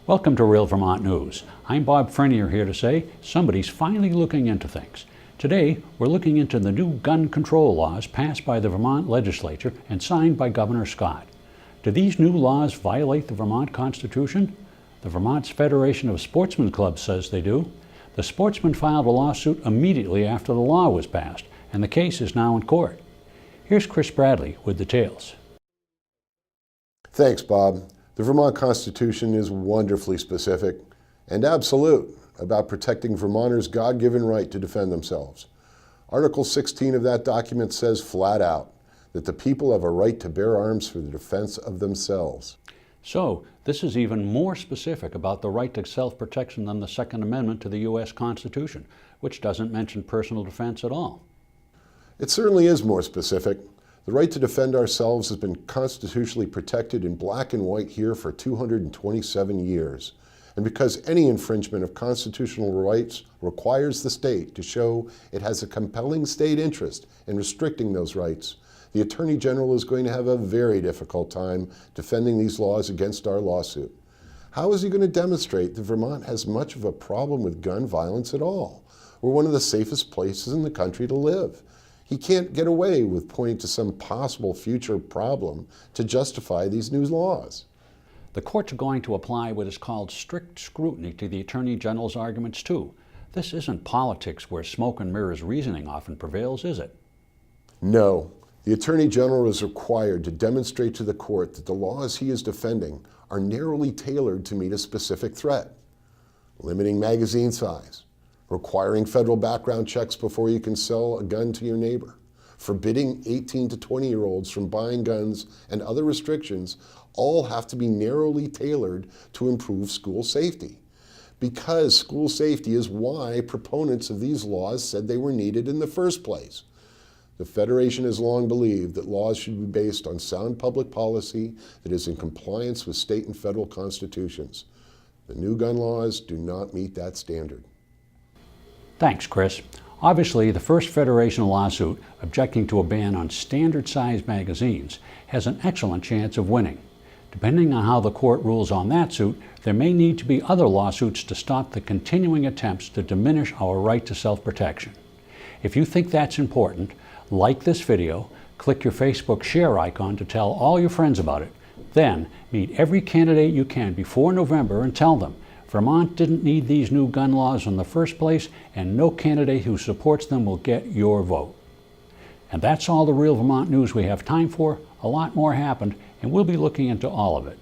Welcome to Real Vermont News. I'm Bob Frenier here to say somebody's finally looking into things. Today, we're looking into the new gun control laws passed by the Vermont legislature and signed by Governor Scott. Do these new laws violate the Vermont Constitution? The Vermont's Federation of Sportsmen Clubs says they do. The sportsmen filed a lawsuit immediately after the law was passed, and the case is now in court. Here's Chris Bradley with details. Thanks, Bob. The Vermont Constitution is wonderfully specific and absolute about protecting Vermonters' God-given right to defend themselves. Article 16 of that document says flat out that the people have a right to bear arms for the defense of themselves. So, this is even more specific about the right to self-protection than the Second Amendment to the U.S. Constitution, which doesn't mention personal defense at all. It certainly is more specific. The right to defend ourselves has been constitutionally protected in black and white here for 227 years. And because any infringement of constitutional rights requires the state to show it has a compelling state interest in restricting those rights, the Attorney General is going to have a very difficult time defending these laws against our lawsuit. How is he going to demonstrate that Vermont has much of a problem with gun violence at all? We're one of the safest places in the country to live. He can't get away with pointing to some possible future problem to justify these new laws. The courts are going to apply what is called strict scrutiny to the Attorney General's arguments too. This isn't politics where smoke and mirrors reasoning often prevails, is it? No. The Attorney General is required to demonstrate to the court that the laws he is defending are narrowly tailored to meet a specific threat. Limiting magazine size, requiring federal background checks before you can sell a gun to your neighbor, forbidding 18 to 20-year-olds from buying guns, and other restrictions all have to be narrowly tailored to improve school safety. Because school safety is why proponents of these laws said they were needed in the first place. The Federation has long believed that laws should be based on sound public policy that is in compliance with state and federal constitutions. The new gun laws do not meet that standard. Thanks, Chris. Obviously, the first Federation lawsuit objecting to a ban on standard-sized magazines has an excellent chance of winning. Depending on how the court rules on that suit, there may need to be other lawsuits to stop the continuing attempts to diminish our right to self-protection. If you think that's important, like this video, click your Facebook share icon to tell all your friends about it. Then, meet every candidate you can before November and tell them Vermont didn't need these new gun laws in the first place, and no candidate who supports them will get your vote. And that's all the Real Vermont news we have time for. A lot more happened, and we'll be looking into all of it.